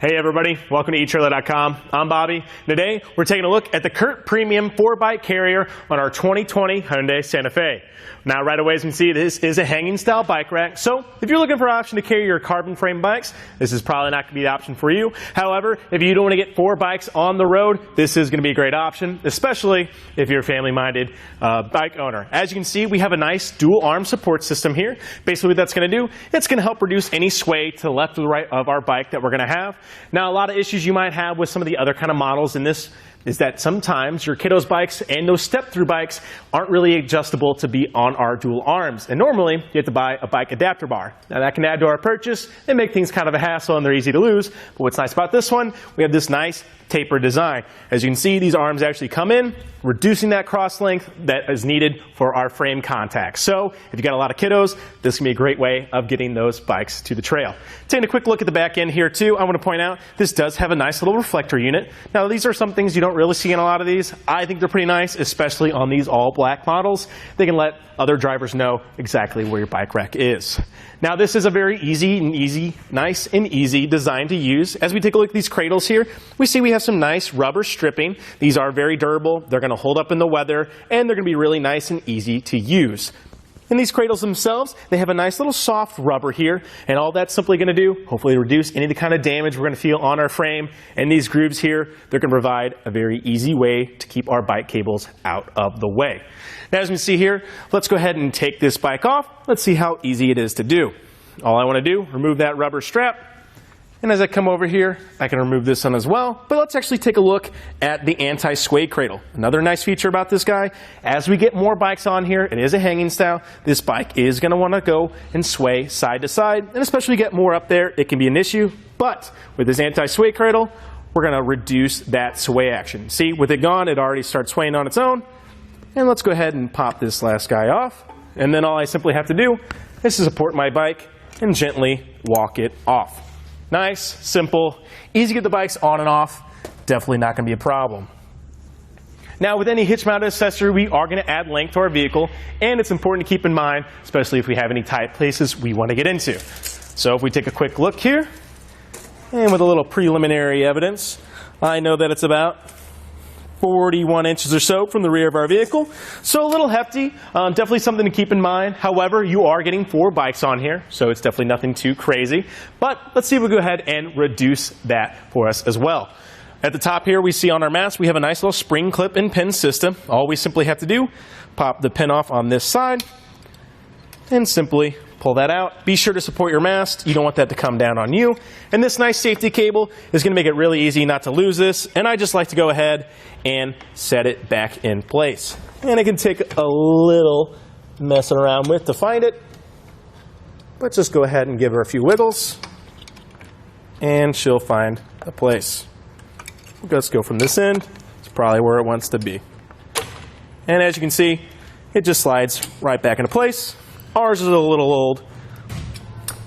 Hey everybody, welcome to etrailer.com. I'm Bobby. Today we're taking a look at the CURT Premium Four-Bike Carrier on our 2020 Hyundai Santa Fe. Now right away as you can see, this is a hanging style bike rack, so if you're looking for an option to carry your carbon frame bikes, this is probably not going to be the option for you. However, if you don't want to get 4 bikes on the road, this is going to be a great option, especially if you're a family-minded bike owner. As you can see, we have a nice dual arm support system here. Basically what that's going to do, it's going to help reduce any sway to the left or the right of our bike that we're going to have. Now a lot of issues you might have with some of the other kind of models in this is that sometimes your kiddos bikes and those step-through bikes aren't really adjustable to be on our dual arms. And normally, you have to buy a bike adapter bar. Now that can add to our purchase and make things kind of a hassle and they're easy to lose. But what's nice about this one, we have this nice taper design. As you can see, these arms actually come in, reducing that cross length that is needed for our frame contact. So if you've got a lot of kiddos, this can be a great way of getting those bikes to the trail. Taking a quick look at the back end here too, I want to point out this does have a nice little reflector unit. Now these are some things you don't really see in a lot of these. I think they're pretty nice, especially on these all black models. They can let other drivers know exactly where your bike rack is. Now this is a very nice and easy design to use. As we take a look at these cradles here, we see we have some nice rubber stripping. These are very durable. They're going to hold up in the weather, and they're going to be really nice and easy to use. And these cradles themselves, they have a nice little soft rubber here, and all that's simply going to do, hopefully reduce any of the kind of damage we're going to feel on our frame. And these grooves here, they're going to provide a very easy way to keep our bike cables out of the way. Now as you can see here, let's go ahead and take this bike off. Let's see how easy it is to do. All I want to do, remove that rubber strap. And as I come over here, I can remove this one as well. But let's actually take a look at the anti-sway cradle. Another nice feature about this guy, as we get more bikes on here, it is a hanging style. This bike is going to want to go and sway side to side. And especially get more up there, it can be an issue. But with this anti-sway cradle, we're going to reduce that sway action. See, with it gone, it already starts swaying on its own. And let's go ahead and pop this last guy off. And then all I simply have to do is to support my bike and gently walk it off. Nice, simple, easy to get the bikes on and off. Definitely not going to be a problem. Now with any hitch mounted accessory, we are going to add length to our vehicle, and it's important to keep in mind, especially if we have any tight places we want to get into. So if we take a quick look here, and with a little preliminary evidence, I know that it's about 41 inches or so from the rear of our vehicle. So a little hefty, definitely something to keep in mind. However, you are getting 4 bikes on here, so it's definitely nothing too crazy. But let's see if we go ahead and reduce that for us as well. At the top here, we see on our mast, we have a nice little spring clip and pin system. All we simply have to do, pop the pin off on this side and simply pull that out. Be sure to support your mast. You don't want that to come down on you. And this nice safety cable is going to make it really easy not to lose this. And I just like to go ahead and set it back in place. And it can take a little messing around with to find it. But just go ahead and give her a few wiggles. And she'll find a place. Let's go from this end. It's probably where it wants to be. And as you can see, it just slides right back into place. Ours is a little old,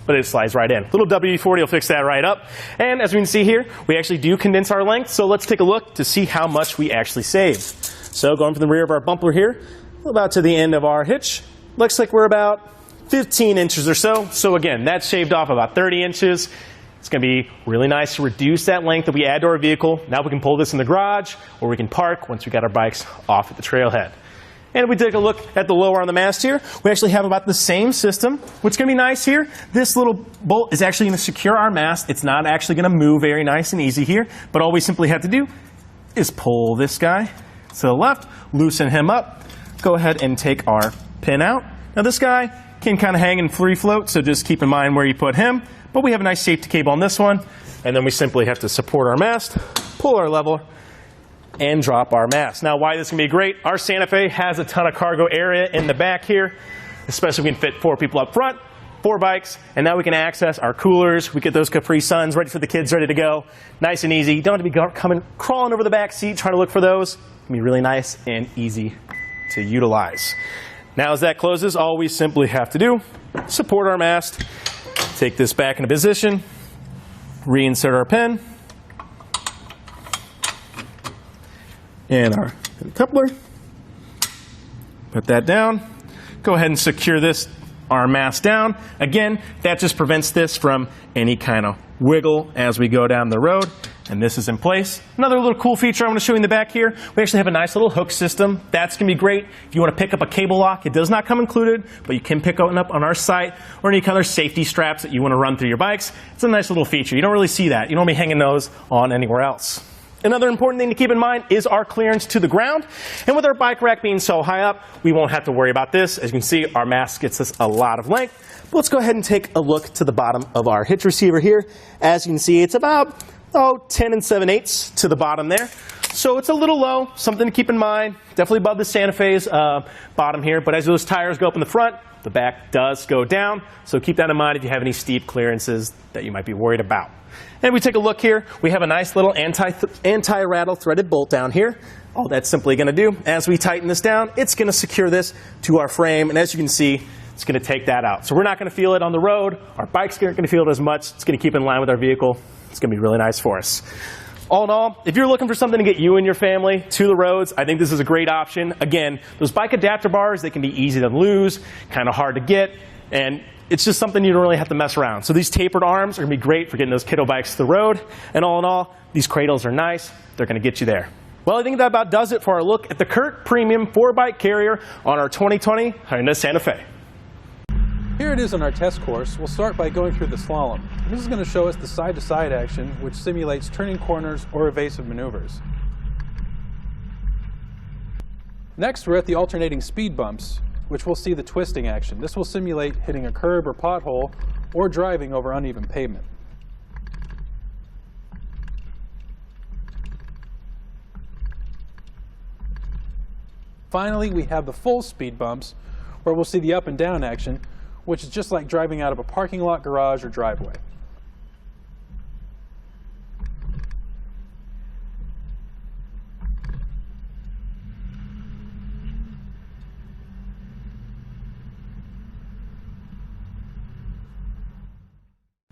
but it slides right in. Little WD-40 will fix that right up. And as we can see here, we actually do condense our length, so let's take a look to see how much we actually save. So going from the rear of our bumper here, about to the end of our hitch, looks like we're about 15 inches or so. So again, that's shaved off about 30 inches. It's going to be really nice to reduce that length that we add to our vehicle. Now we can pull this in the garage, or we can park once we got our bikes off at the trailhead. And if we take a look at the lower on the mast here, we actually have about the same system. What's going to be nice here, this little bolt is actually going to secure our mast. It's not actually going to move very nice and easy here, but all we simply have to do is pull this guy to the left, loosen him up, go ahead and take our pin out. Now this guy can kind of hang and free float, so just keep in mind where you put him, but we have a nice safety cable on this one, and then we simply have to support our mast, pull our lever, and drop our mast. Now why this can be great, our Santa Fe has a ton of cargo area in the back here, especially if we can fit 4 people up front, 4 bikes, and now we can access our coolers. We get those Capri Suns ready for the kids, ready to go. Nice and easy. You don't have to be crawling over the back seat trying to look for those. It can be really nice and easy to utilize. Now as that closes, all we simply have to do, support our mast, take this back into position, reinsert our pin, and our coupler. Put that down. Go ahead and secure this our mast down. Again, that just prevents this from any kind of wiggle as we go down the road. And this is in place. Another little cool feature I want to show you in the back here, we actually have a nice little hook system. That's going to be great if you want to pick up a cable lock. It does not come included, but you can pick one up on our site, or any kind of safety straps that you want to run through your bikes. It's a nice little feature. You don't really see that. You don't be hanging those on anywhere else. Another important thing to keep in mind is our clearance to the ground. And with our bike rack being so high up, we won't have to worry about this. As you can see, our mast gets us a lot of length. But let's go ahead and take a look to the bottom of our hitch receiver here. As you can see, it's about 10 7/8 to the bottom there. So it's a little low, something to keep in mind. Definitely above the Santa Fe's bottom here. But as those tires go up in the front, the back does go down. So keep that in mind if you have any steep clearances that you might be worried about. And we take a look here. We have a nice little anti-rattle threaded bolt down here. All that's simply going to do, as we tighten this down, it's going to secure this to our frame. And as you can see, it's going to take that out. So we're not going to feel it on the road. Our bikes aren't going to feel it as much. It's going to keep in line with our vehicle. It's going to be really nice for us. All in all, if you're looking for something to get you and your family to the roads, I think this is a great option. Again, those bike adapter bars, they can be easy to lose, kind of hard to get, and it's just something you don't really have to mess around. So these tapered arms are going to be great for getting those kiddo bikes to the road. And all in all, these cradles are nice. They're going to get you there. Well, I think that about does it for our look at the CURT Premium Four-Bike Carrier on our 2020 Hyundai Santa Fe. Here it is on our test course. We'll start by going through the slalom. This is going to show us the side-to-side action, which simulates turning corners or evasive maneuvers. Next, we're at the alternating speed bumps, which we'll see the twisting action. This will simulate hitting a curb or pothole or driving over uneven pavement. Finally, we have the full speed bumps, where we'll see the up and down action, which is just like driving out of a parking lot, garage, or driveway.